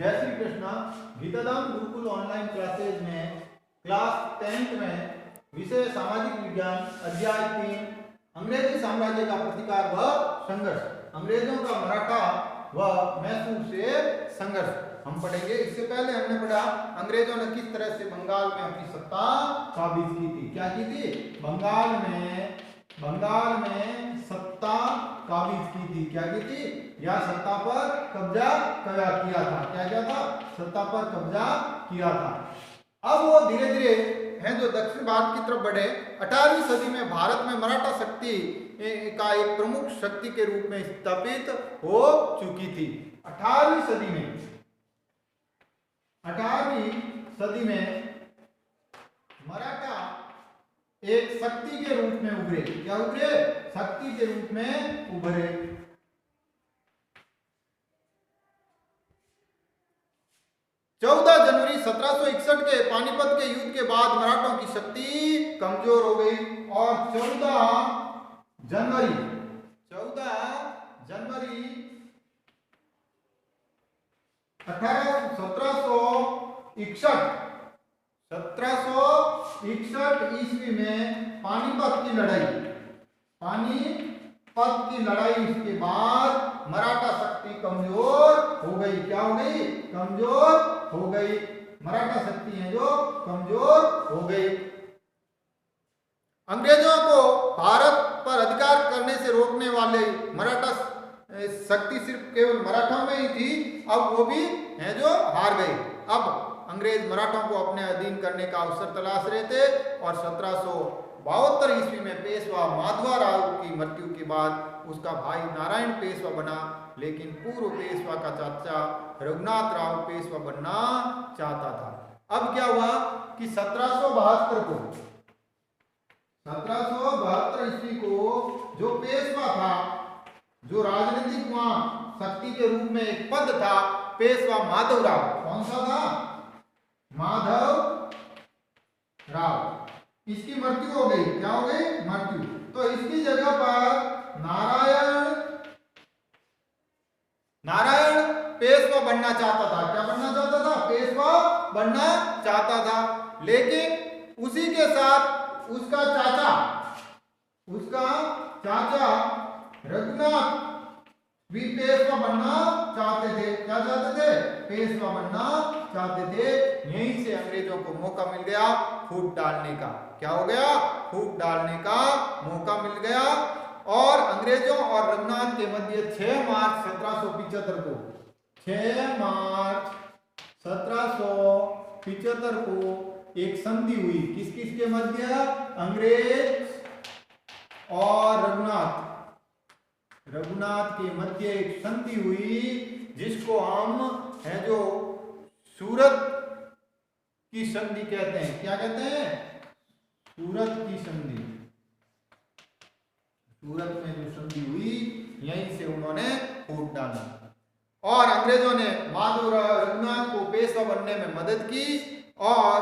जय Shri Krishna. गीताधाम Gurukul online classes में class 10th में विषय सामाजिक विज्ञान अध्याय 3 अंग्रेजी साम्राज्य का प्रतिकार व संघर्ष, अंग्रेजों का मराठा व मैसूर से संघर्ष हम पढ़ेंगे। इससे पहले हमने पढ़ा अंग्रेजों ने किस तरह से बंगाल में अपनी सत्ता काबिज की थी। क्या की थी? बंगाल में सत्ता काबिज की थी। क्या की थी? या सत्ता पर कब्जा किया था। क्या किया था? सत्ता पर कब्जा किया था। अब वो धीरे धीरे हैं जो दक्षिण भारत की तरफ बढ़े। 18वीं सदी में भारत में मराठा शक्ति का एक प्रमुख शक्ति के रूप में स्थापित हो चुकी थी। 18वीं सदी में मराठा एक शक्ति के रूप में उभरे। क्या उभरे? शक्ति के रूप में उभरे। जनवरी 1761 के पानीपत के युद्ध के बाद मराठों की शक्ति कमजोर हो गई और 14 जनवरी 1761 ईस्वी में पानीपत की लड़ाई उसके बाद मराठा शक्ति कमजोर हो गई। क्या हो गई? कमजोर हो गई। मराठा शक्ति है जो कमजोर हो गई। अंग्रेजों को भारत पर अधिकार करने से रोकने वाले मराठा शक्ति सिर्फ केवल मराठा में ही थी। अब वो भी हैं जो हार गए। अब अंग्रेज मराठों को अपने अधीन करने का अवसर तलाश रहे थे और 1772 ईस्वी में पेशवा माधवा राव की मृत्यु के बाद उसका भाई नारायण पेशवा बना, लेकिन पूर्व पेशवा का चाचा रघुनाथ राव पेशवा बनना चाहता था। अब क्या हुआ कि 1772 ईस्वी को जो पेशवा था, जो राजनीतिक वहां शक्ति के रूप में एक पद था, पेशवा माधव राव। कौन सा था? माधव राव। इसकी मृत्यु हो गई। क्या हो गई? मृत्यु। तो इसकी जगह पर नारायण पेशवा बनना चाहता था। क्या बनना चाहता था? पेशवा बनना चाहता था। लेकिन उसी के साथ उसका चाचा रघुनाथ भी पेशवा बनना चाहते थे। क्या चाहते थे? पेशवा बनना चाहते थे। यहीं से अंग्रेजों को मौका मिल गया फूट डालने का। क्या हो गया? फूट डालने का मौका मिल गया। और अंग्रेजों और रघुनाथ के मध्य 6 मार्च 1775 को एक संधि हुई। किस किस के मध्य? अंग्रेज और रघुनाथ के मध्य एक संधि हुई, जिसको हम है जो सूरत की संधि कहते हैं। क्या कहते हैं? सूरत की संधि। सूरत में जो संधि हुई, यहीं से उन्होंने फूट डाला और अंग्रेजों ने माधव रघुनाथ को पेशवा बनने में मदद की और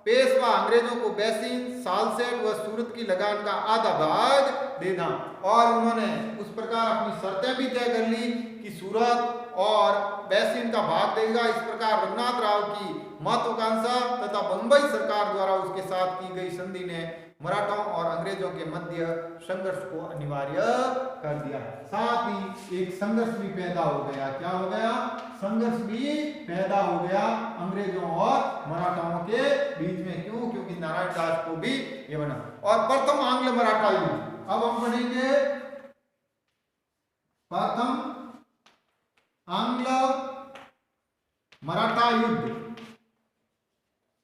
पेशवा अंग्रेजों को बैसिन, सालसेट व सूरत की लगान का आधा भाग देना। और उन्होंने उस प्रकार अपनी शर्तें भी तय कर ली कि सूरत और बैसिन का भाग देगा। इस प्रकार रघुनाथ राव की महत्वाकांक्षा तथा बंबई सरकार द्वारा उसके साथ की गई संधि ने मराठों और अंग्रेजों के मध्य संघर्ष को अनिवार्य कर दिया। साथ ही एक संघर्ष भी पैदा हो गया। क्या हो गया? संघर्ष भी पैदा हो गया अंग्रेजों और मराठाओं के बीच में। क्यों? क्योंकि नारायण दास को भी ये बना। और प्रथम आंग्ल मराठा युद्ध। अब हम पढ़ेंगे प्रथम आंग्ल मराठा युद्ध।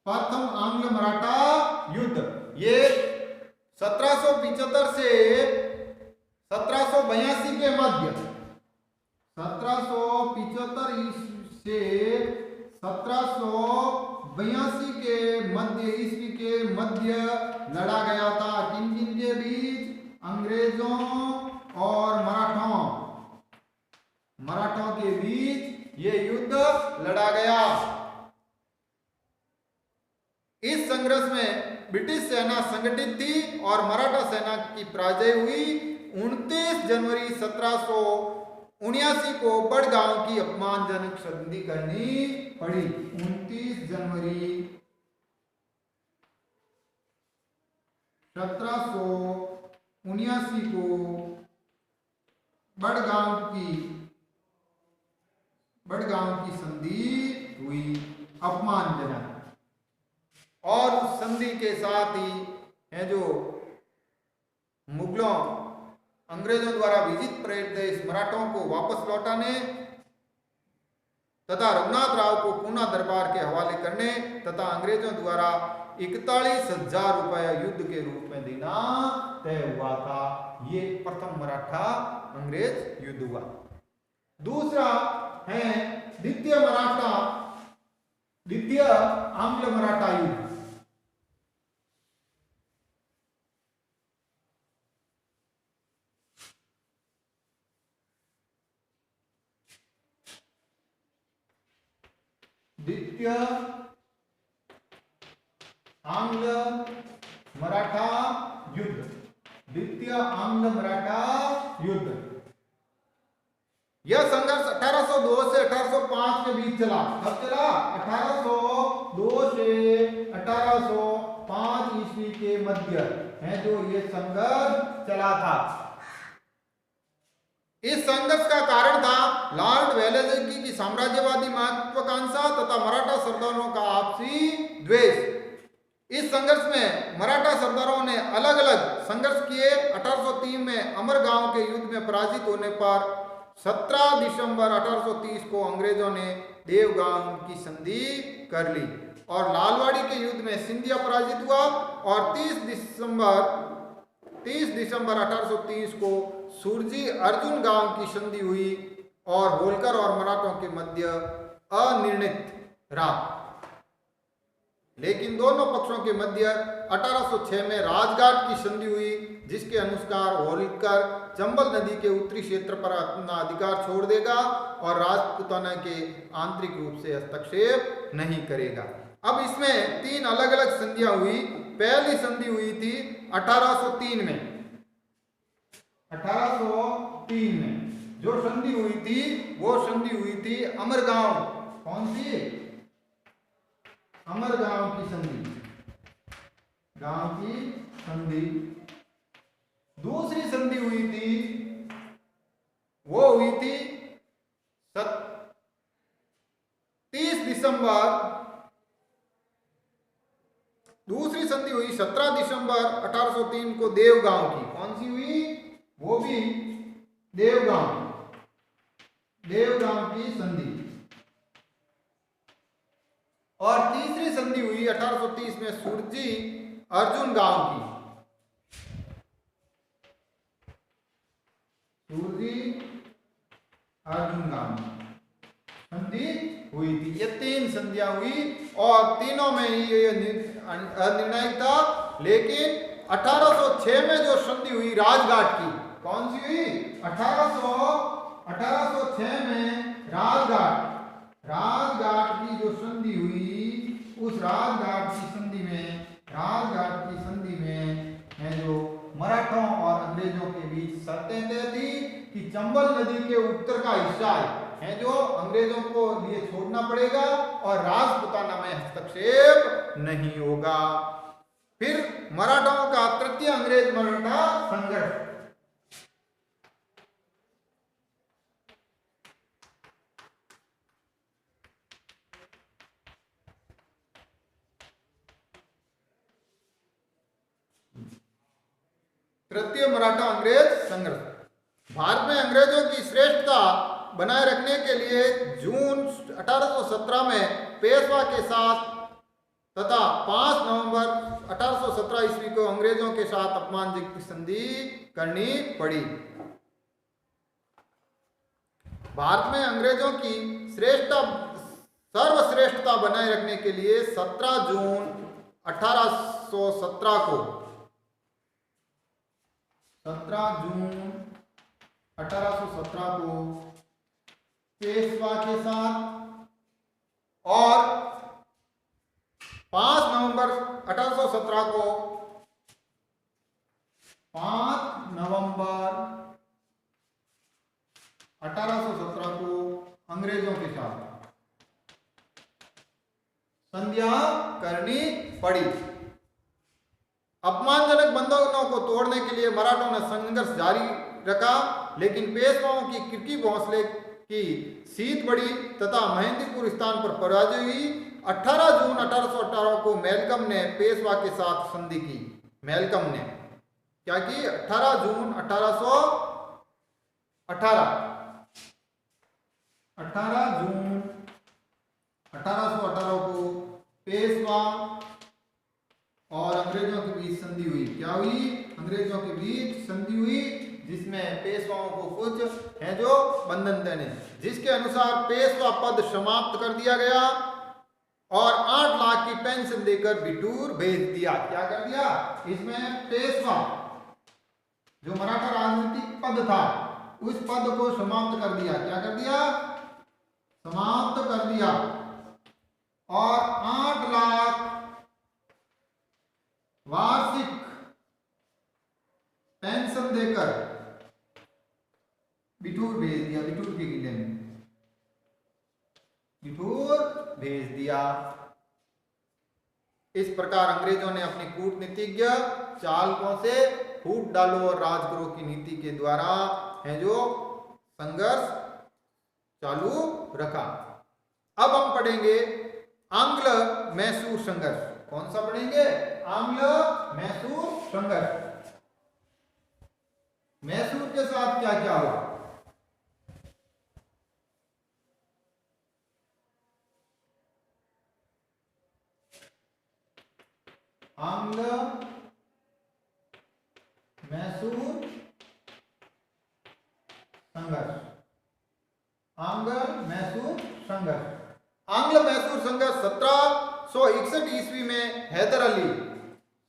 प्रथम आंग्ल मराठा युद्ध ये 1775 से 1782 के मध्य 1775 से 1782 के मध्य ईस्वी के मध्य लड़ा गया था। किन किन के बीच? अंग्रेजों और मराठों के बीच ये युद्ध लड़ा गया। इस संघर्ष में ब्रिटिश सेना संगठित थी और मराठा सेना की पराजय हुई। 29 जनवरी 79 को बड़गांव की अपमानजनक संधि करनी पड़ी। 29 जनवरी 1779 को बड़गांव की संधि हुई, अपमानजनक। और उस संधि के साथ ही है जो मुगलों अंग्रेजों द्वारा विजित प्रदेश मराठों को वापस लौटाने तथा रघुनाथ राव को पूना दरबार के हवाले करने तथा अंग्रेजों द्वारा 41,000 रुपए युद्ध के रूप में देना तय हुआ था। ये प्रथम मराठा अंग्रेज युद्ध हुआ। दूसरा है द्वितीय आंग्ल मराठा युद्ध। द्वितीय आंग्ल मराठा युद्ध। यह संघर्ष 1802 से 1805 के बीच चला। कब चला? 1802 से 1805 ईस्वी के मध्य है जो ये संघर्ष चला था। इस संघर्ष का कारण था लॉर्ड वेलेस्ली की साम्राज्यवादी महत्वाकांक्षा तथा मराठा सरदारों का आपसी द्वेष। इस संघर्ष में मराठा सरदारों ने अलग अलग संघर्ष किए। 1803 में अमरगांव के युद्ध में पराजित होने पर 17 दिसंबर 1830 को अंग्रेजों ने देवगांव की संधि कर ली और लालवाड़ी के युद्ध में सिंधिया पराजित हुआ और 30 दिसंबर 1830 को सुरजी अर्जुन गांव की संधि हुई और होलकर और मराठों के मध्य अनिर्णित रहा। लेकिन दोनों पक्षों के मध्य 1806 में राजघाट की संधि हुई जिसके अनुसार होलकर चंबल नदी के उत्तरी क्षेत्र पर अपना अधिकार छोड़ देगा और राजपूताना के आंतरिक रूप से हस्तक्षेप नहीं करेगा। अब इसमें 3 अलग अलग संधियां हुई। पहली संधि हुई थी 1803 में। 1803 में जो संधि हुई थी वो संधि हुई थी अमरगांव। कौन सी? अमरगांव की संधि। दूसरी संधि हुई थी वो हुई थी 30 दिसंबर। दूसरी संधि हुई 17 दिसंबर 1803 को देवगांव की। कौन सी हुई? वो भी देवगांव की संधि। और तीसरी संधि हुई 1830 में सुरजी अर्जुन गांव की। संधि हुई थी। ये 3 संधियां हुई और तीनों में ये निर्णायक था। लेकिन 1806 में जो संधि हुई राजघाट की। कौन सी हुई? 1806 में राजघाट की जो संधि हुई उस राजघाट की संधि में है जो मराठों और अंग्रेजों के बीच शर्तें तय थी कि चंबल नदी के उत्तर का हिस्सा है जो अंग्रेजों को लिए छोड़ना पड़ेगा और राजपूताना में हस्तक्षेप नहीं होगा। फिर मराठाओं का तृतीय अंग्रेज मराठा संघर्ष। तृतीय मराठा अंग्रेज संघर्ष। भारत में अंग्रेजों की श्रेष्ठता बनाए रखने के लिए जून 1817 में पेशवा के साथ तथा 5 नवंबर 1817 ईस्वी को अंग्रेजों के साथ अपमानजनक संधि करनी पड़ी। भारत में अंग्रेजों की सर्वश्रेष्ठता बनाए रखने के लिए 17 जून 1817 को पेशवा के साथ और 5 नवंबर 1817 को 5 नवंबर 1817 के साथ संधियां करनी पड़ी। अपमानजनक बंधनों को तोड़ने के लिए मराठों ने संघर्ष जारी रखा, लेकिन पेशवाओं की किरकी भोंसले की सीत बड़ी तथा महेंद्रपुर स्थान पर पराजय हुई। 18 जून 1818 को मेलकम ने पेशवा के साथ संधि की। मेलकम ने क्या की? 18 जून 1818 को पेशवा और अंग्रेजों के बीच संधि हुई। क्या हुई? अंग्रेजों के बीच संधि हुई, जिसमें पेशवाओं को कुछ है जो बंधन देने, जिसके अनुसार पेशवा पद समाप्त कर दिया गया और 8 लाख की पेंशन देकर बिठूर भेज दिया। क्या कर दिया? इसमें पेशवा जो मराठा राजनीतिक पद था उस पद को समाप्त कर दिया। क्या कर दिया? समाप्त कर दिया और 8 लाख वार्षिक पेंशन देकर बिठूर भेज दिया। बिठूर के किले में बिठूर भेज दिया। इस प्रकार अंग्रेजों ने अपनी कूटनीतिज्ञ चालकों से फूट डालो और राज करो की नीति के द्वारा है जो संघर्ष चालू रखा। अब हम पढ़ेंगे आंग्ल मैसूर संघर्ष। कौन सा पढ़ेंगे? आंग्ल मैसूर संघर्ष। मैसूर के साथ क्या क्या हुआ? आंग्ल मैसूर संघर्ष। आंग्ल मैसूर संघर्ष। आंग्ल मैसूर संघर्ष 1761 ईस्वी में हैदर अली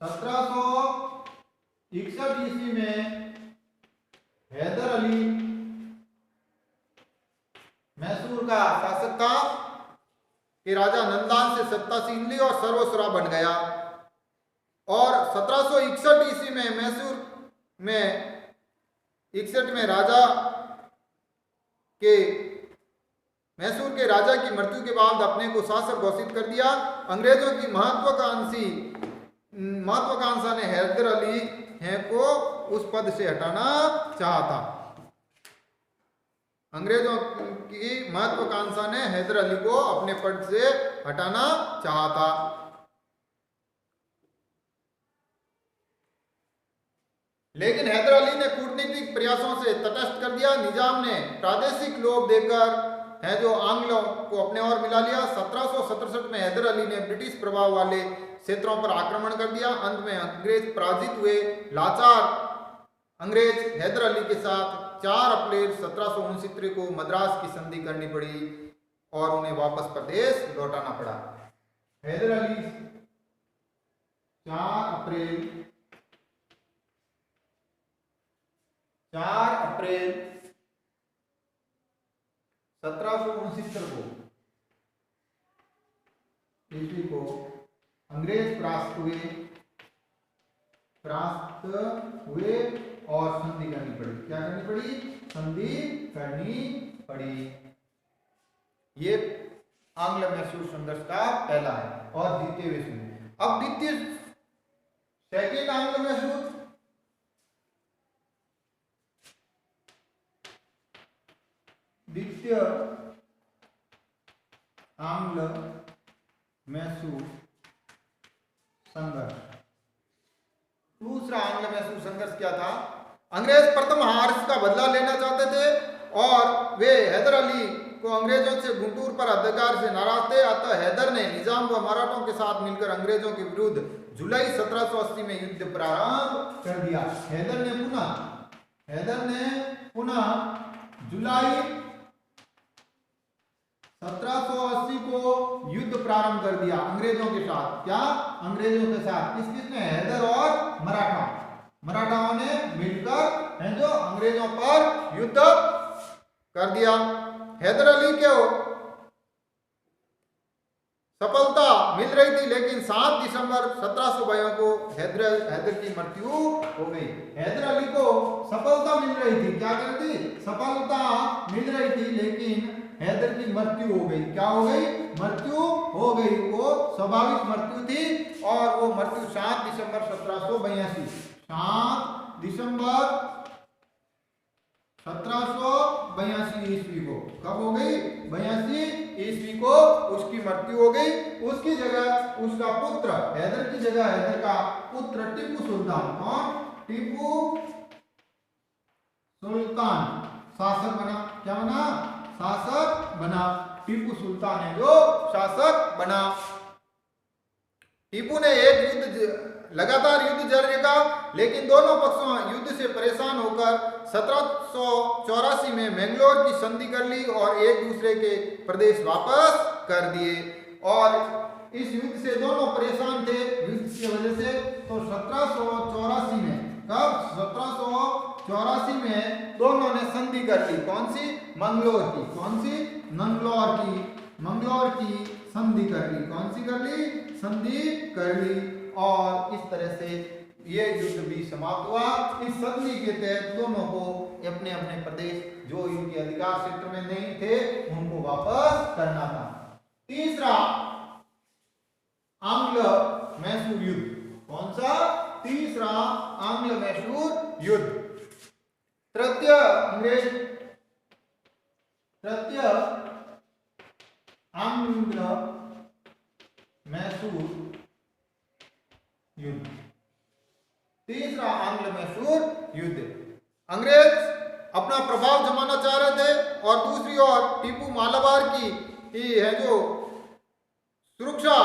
1761 ईस्वी में हैदर अली मैसूर का शासक था कि राजा नंदान से सत्ता छीन ली और सर्वस्वरा बन गया। और 1761 ईस्वी में मैसूर में 61 में मैसूर के राजा की मृत्यु के बाद अपने को शासक घोषित कर दिया। अंग्रेजों की महत्वाकांक्षा ने हैदर अली को उस पद से हटाना चाहा था। अंग्रेजों की महत्वाकांक्षा ने हैदर अली को अपने पद से हटाना चाहा था। लेकिन हैदर अली ने कूटनीतिक प्रयासों से तटस्थ कर दिया। निजाम ने प्रादेशिक लोभ देकर है जो आंग्लों को अपने ओर मिला लिया। 1767 में हैदर अली ने ब्रिटिश प्रभाव वाले क्षेत्रों पर आक्रमण कर दिया। अंत में अंग्रेज पराजित हुए। लाचार अंग्रेज हैदर अली के साथ 4 अप्रैल 1769 को मद्रास की संधि करनी पड़ी और उन्हें वापस प्रदेश लौटाना पड़ा। हैदर अली 4 अप्रैल 1769 को अंग्रेज परास्त हुए और संधि करनी पड़ी। क्या करनी पड़ी? संधि करनी पड़ी। ये आंग्ल मैसूर संघर्ष का पहला है और द्वितीय विश्व युद्ध। अब द्वितीय सेकेंड आंग्ल मैसूर द्वितीय आंग्ल मैसूर संघर्ष। दूसरा आंग्ल मैसूर संघर्ष क्या था? अंग्रेज प्रथम हार का बदला लेना चाहते थे और वे हैदर अली को अंग्रेजों से गुंटूर पर अधिकार से नाराज थे। अतः हैदर ने निजाम व मराठों के साथ मिलकर अंग्रेजों के विरुद्ध जुलाई 1780 में युद्ध प्रारंभ कर दिया। हैदर ने पुनः जुलाई 1780 को युद्ध प्रारंभ कर दिया अंग्रेजों के साथ। क्या? अंग्रेजों के साथ। किसने? हैदर और मराठाओं ने मिलकर है जो अंग्रेजों पर युद्ध कर दिया। हैदर अली को सफलता मिल रही थी, लेकिन 7 दिसंबर 1752 को हैदर की मृत्यु हो गई। हैदर अली को सफलता मिल रही थी। क्या कर रही थी? सफलता मिल रही थी, लेकिन हैदर की मृत्यु हो गई। क्या हो गई? मृत्यु हो गई। वो स्वाभाविक मृत्यु थी और वो मृत्यु 7 दिसंबर 1782, 7 दिसंबर 1782 ईस्वी को। कब हो गई? 82 ईस्वी को उसकी मृत्यु हो गई। उसकी जगह उसका पुत्र, हैदर की जगह हैदर का पुत्र टीपू सुल्तान, कौन? टीपू सुल्तान शासक बना। क्या बना? शासक बना। टीपू सुल्तान है जो शासक बना। टीपू ने एक युद्ध, लगातार युद्ध जारी रखा, लेकिन दोनों पक्षों युद्ध से परेशान होकर 1784 में मैंगलोर की संधि कर ली और एक दूसरे के प्रदेश वापस कर दिए। और इस युद्ध से दोनों परेशान थे, युद्ध की वजह से। तो 1784 में, कब? 1784 में दोनों ने संधि कर ली। कौन सी? मंगलोर की। कौन सी? मंगलोर की। मंगलोर की संधि कर ली। कौन सी कर ली? संधि कर ली। और इस तरह से ये युद्ध भी समाप्त हुआ। इस संधि के तहत दोनों को अपने अपने प्रदेश जो इनके अधिकार क्षेत्र में नहीं थे उनको वापस करना था। तीसरा आंग्ल मैसूर युद्ध। कौन सा? तीसरा आंग्ल मैसूर युद्ध। तृतीय आंग्ल मैसूर युद्ध। तीसरा आंग्ल मैसूर युद्ध। अंग्रेज अपना प्रभाव जमाना चाह रहे थे और दूसरी ओर टीपू मालाबार की है जो सुरक्षा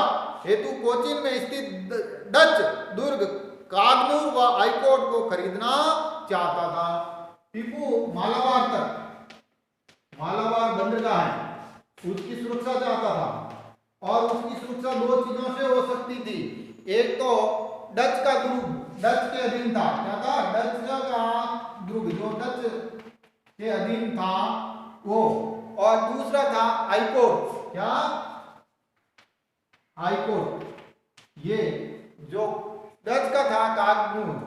हेतु कोचीन में स्थित डच दुर्ग कागनूर व आईकोट को खरीदना चाहता था। टीपू मालाबार तक, मालाबार बंदरगाह है, उसकी सुरक्षा चाहता था और उसकी सुरक्षा दो चीजों से हो सकती थी। एक तो डच का दुर्ग, डच के अधीन था। क्या था? डच का दुर्ग जो डच के अधीन था वो। और दूसरा था हाईकोर्ट। क्या? हाईकोर्ट। ये जो डच का था कागनूर,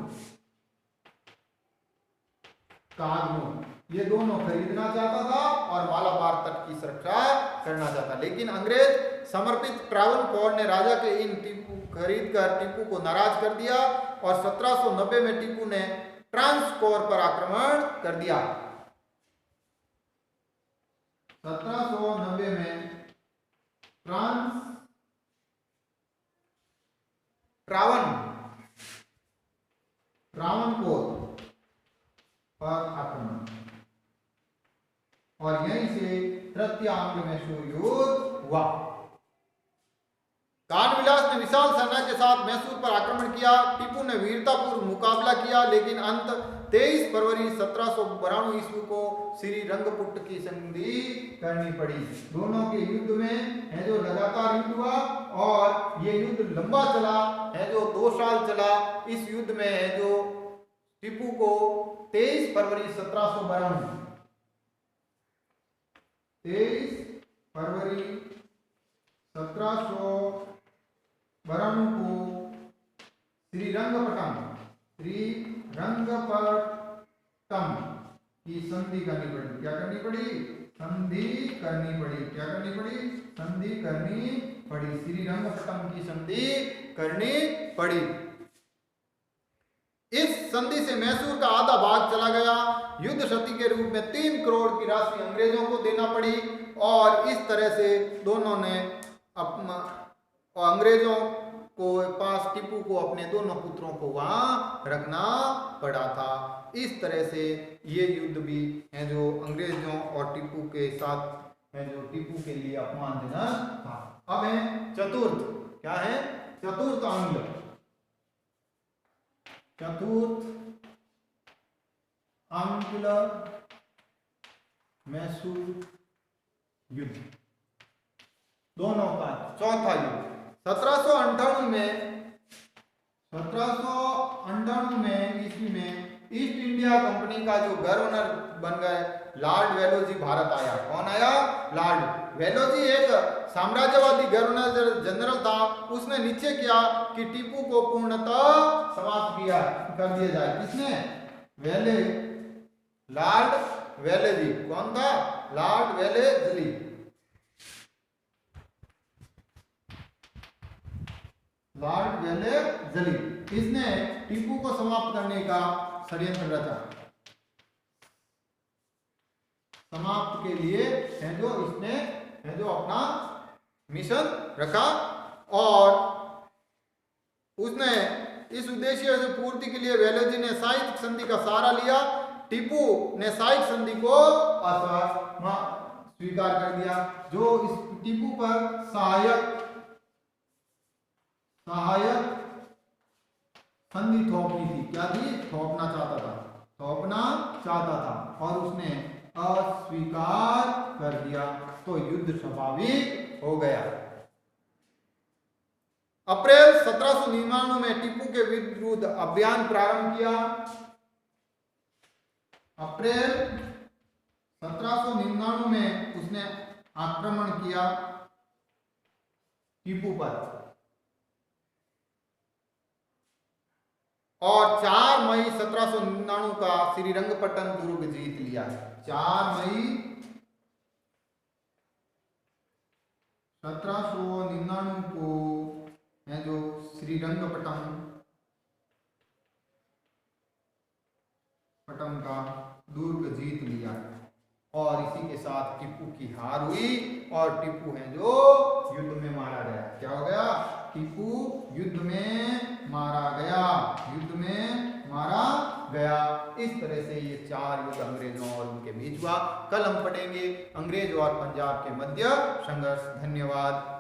ये दोनों खरीदना चाहता था और मालाबार तट की सुरक्षा करना चाहता। लेकिन अंग्रेज समर्पित ट्रावनकोर ने राजा के इन टीपू खरीद कर टीपू को नाराज कर दिया और 1790 में टीपू ने ट्रांसकोर पर आक्रमण कर दिया। 1790 में ट्रावनकोर पर आक्रमण और यहीं से तृतीय आंग्ल मैसूर युद्ध हुआ। कानविलास ने विशाल सेना के साथ मैसूर पर आक्रमण किया। टीपू ने वीरतापूर्व मुकाबला किया, लेकिन अंत 23 फरवरी 1792 ईस्वी को श्रीरंगपट्ट की संधि करनी पड़ी। दोनों के युद्ध में है जो लगातार युद्ध हुआ और ये युद्ध लंबा चला है जो 2 साल चला। इस युद्ध में है जो टीपू को 23 फरवरी 1792 को श्रीरंगपट्टम की संधि करनी पड़ी। क्या करनी पड़ी? संधि करनी पड़ी। क्या करनी पड़ी? संधि करनी पड़ी। श्रीरंगपट्टम की संधि करनी पड़ी। इस संधि से मैसूर का आधा भाग चला गया। युद्ध क्षति के रूप में 3 करोड़ की राशि अंग्रेजों को देना पड़ी और इस तरह से दोनों ने अपना अंग्रेजों को पास टीपू को अपने दोनों पुत्रों को वहां रखना पड़ा था। इस तरह से ये युद्ध भी है जो अंग्रेजों और टीपू के साथ है जो टीपू के लिए अपमानजनक था। अब है चतुर्थ। क्या है? चतुर्थ आंग्ल मैसूर युद्ध। दोनों का चौथा युद्ध 1798 में ईस्वी में ईस्ट इंडिया कंपनी का जो गवर्नर बन गए लॉर्ड वेलोजी भारत आया। कौन आया? लॉर्ड वेलोजी एक साम्राज्यवादी गवर्नर जनरल था। उसने निश्चय किया कि टीपू को पूर्णतः समाप्त कर दिया जाए। किसने? लॉर्ड वेलेजी। कौन था? Lord Wellesley. लॉर्ड वेलेस्ली, इसने टीपू को समाप्त करने का षड्यंत्र रचा। समाप्त के लिए है जो इसने है जो अपना मिशन रखा और उसने इस उद्देश्य से पूर्ति के लिए वेलेजी ने साइक संधि का सहारा लिया। टीपू ने साइक संधि को स्वीकार कर दिया, जो इस टीपू पर सहायक संधि थोपनी थी। क्या थी? थोपना चाहता था और उसने अस्वीकार कर दिया, तो युद्ध स्वाभाविक हो गया। अप्रैल 1799 में टीपू के विरुद्ध अभियान प्रारंभ किया। अप्रैल 1799 में उसने आक्रमण किया टीपू पर और 4 मई 1799 का श्रीरंगपट्टन दुर्ग जीत लिया। 4 मई 1799 को है जो श्रीरंगपट्टन का दुर्ग जीत लिया और इसी के साथ टीपू की हार हुई और टीपू है जो युद्ध में मारा गया। क्या हो गया? टीपू युद्ध में मारा गया। इस तरह से ये 4 युद्ध अंग्रेजों और उनके बीच हुआ। कल हम पढ़ेंगे अंग्रेज और पंजाब के मध्य संघर्ष। धन्यवाद।